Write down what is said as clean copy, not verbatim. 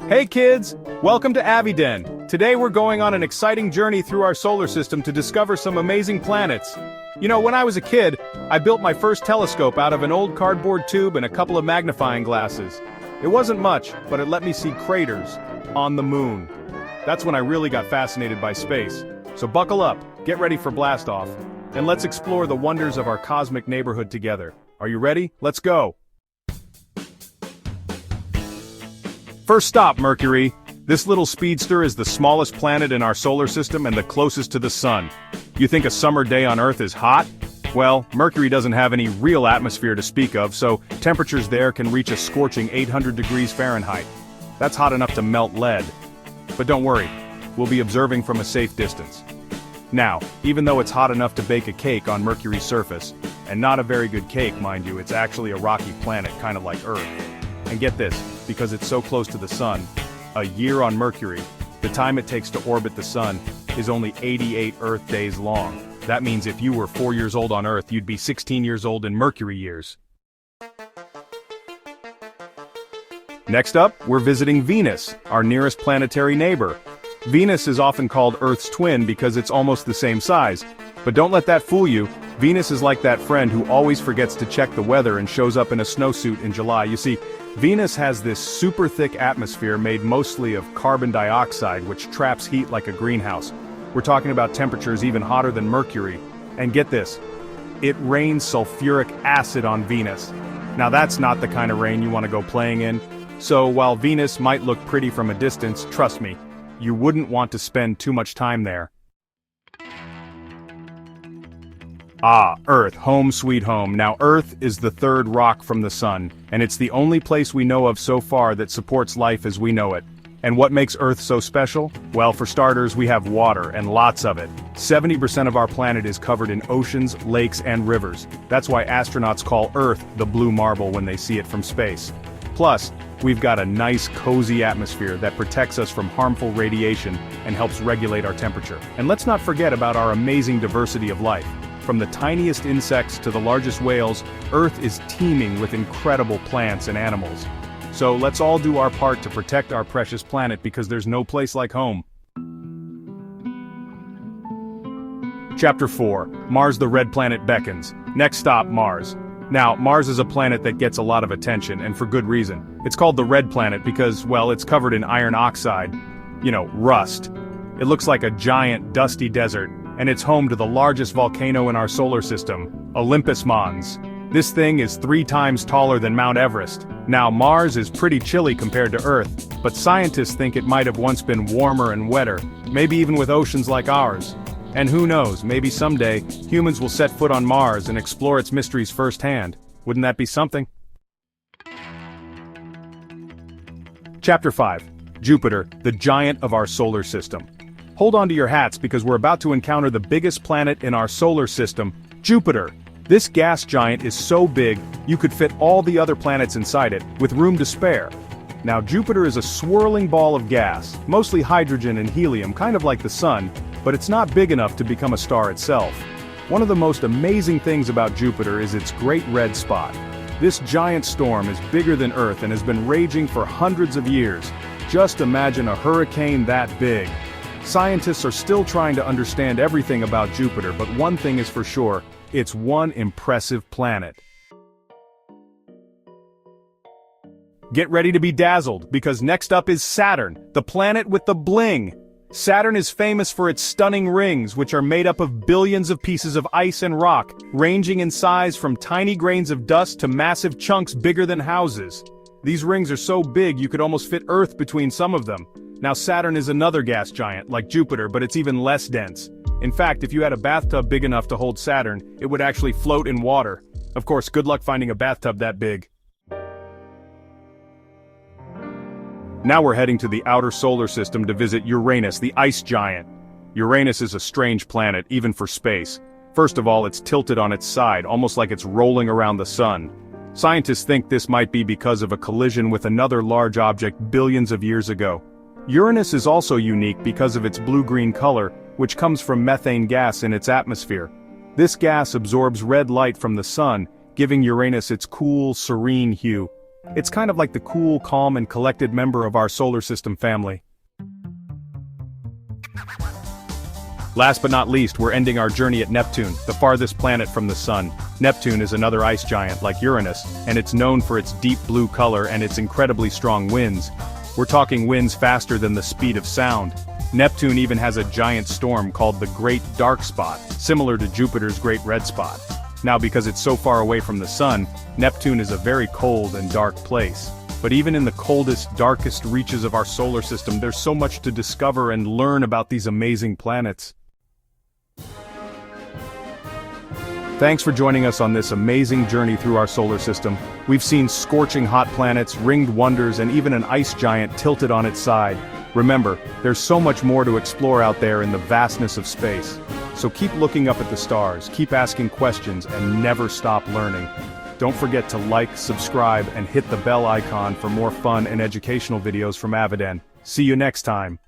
Hey kids! Welcome to AviDen. Today we're going on an exciting journey through our solar system to discover some amazing planets. You know, when I was a kid, I built my first telescope out of an old cardboard tube and a couple of magnifying glasses. It wasn't much, but it let me see craters on the moon. That's when I really got fascinated by space. So buckle up, get ready for blast-off, and let's explore the wonders of our cosmic neighborhood together. Are you ready? Let's go! First stop, Mercury. This little speedster is the smallest planet in our solar system and the closest to the sun. You think a summer day on Earth is hot? Well, Mercury doesn't have any real atmosphere to speak of, so temperatures there can reach a scorching 800 degrees Fahrenheit. That's hot enough to melt lead. But don't worry, we'll be observing from a safe distance. Now, even though it's hot enough to bake a cake on Mercury's surface, and not a very good cake, mind you, it's actually a rocky planet, kind of like Earth. And get this, because it's so close to the sun, a year on Mercury, the time it takes to orbit the sun, is only 88 Earth days long. That means if you were 4 years old on Earth, you'd be 16 years old in Mercury years. Next up, we're visiting Venus, our nearest planetary neighbor. Venus is often called Earth's twin because it's almost the same size. But don't let that fool you. Venus is like that friend who always forgets to check the weather and shows up in a snowsuit in July. You see, Venus has this super thick atmosphere made mostly of carbon dioxide, which traps heat like a greenhouse. We're talking about temperatures even hotter than Mercury. And get this, it rains sulfuric acid on Venus. Now that's not the kind of rain you want to go playing in. So while Venus might look pretty from a distance, trust me, you wouldn't want to spend too much time there. Ah, Earth, home sweet home. Now Earth is the third rock from the sun, and it's the only place we know of so far that supports life as we know it. And what makes Earth so special? Well, for starters, we have water, and lots of it. 70% of our planet is covered in oceans, lakes, and rivers. That's why astronauts call Earth the blue marble when they see it from space. Plus, we've got a nice, cozy atmosphere that protects us from harmful radiation and helps regulate our temperature. And let's not forget about our amazing diversity of life. From the tiniest insects to the largest whales, Earth is teeming with incredible plants and animals. So let's all do our part to protect our precious planet because there's no place like home. Chapter 4. Mars, the Red Planet Beckons. Next stop, Mars. Now, Mars is a planet that gets a lot of attention, and for good reason. It's called the Red Planet because, well, it's covered in iron oxide. You know, rust. It looks like a giant, dusty desert, and it's home to the largest volcano in our solar system, Olympus Mons. This thing is 3 times taller than Mount Everest. Now, Mars is pretty chilly compared to Earth, but scientists think it might have once been warmer and wetter, maybe even with oceans like ours. And who knows, maybe someday, humans will set foot on Mars and explore its mysteries firsthand. Wouldn't that be something? Chapter 5. Jupiter, the giant of our solar system. Hold on to your hats because we're about to encounter the biggest planet in our solar system, Jupiter. This gas giant is so big, you could fit all the other planets inside it, with room to spare. Now Jupiter is a swirling ball of gas, mostly hydrogen and helium, kind of like the sun, but it's not big enough to become a star itself. One of the most amazing things about Jupiter is its great red spot. This giant storm is bigger than Earth and has been raging for hundreds of years. Just imagine a hurricane that big. Scientists are still trying to understand everything about Jupiter, but one thing is for sure, it's one impressive planet. Get ready to be dazzled, because next up is Saturn, the planet with the bling. Saturn is famous for its stunning rings, which are made up of billions of pieces of ice and rock, ranging in size from tiny grains of dust to massive chunks bigger than houses. These rings are so big you could almost fit Earth between some of them. Now Saturn is another gas giant, like Jupiter, but it's even less dense. In fact, if you had a bathtub big enough to hold Saturn, it would actually float in water. Of course, good luck finding a bathtub that big. Now we're heading to the outer solar system to visit Uranus, the ice giant. Uranus is a strange planet, even for space. First of all, it's tilted on its side, almost like it's rolling around the sun. Scientists think this might be because of a collision with another large object billions of years ago. Uranus is also unique because of its blue-green color, which comes from methane gas in its atmosphere. This gas absorbs red light from the sun, giving Uranus its cool, serene hue. It's kind of like the cool, calm and collected member of our solar system family. Last but not least, we're ending our journey at Neptune, the farthest planet from the Sun. Neptune is another ice giant like Uranus, and it's known for its deep blue color and its incredibly strong winds. We're talking winds faster than the speed of sound. Neptune even has a giant storm called the Great Dark Spot, similar to Jupiter's Great Red Spot. Now, because it's so far away from the Sun, Neptune is a very cold and dark place. But even in the coldest, darkest reaches of our solar system, there's so much to discover and learn about these amazing planets. Thanks for joining us on this amazing journey through our solar system. We've seen scorching hot planets, ringed wonders, and even an ice giant tilted on its side. Remember, there's so much more to explore out there in the vastness of space. So keep looking up at the stars, keep asking questions, and never stop learning. Don't forget to like, subscribe, and hit the bell icon for more fun and educational videos from AviDen. See you next time.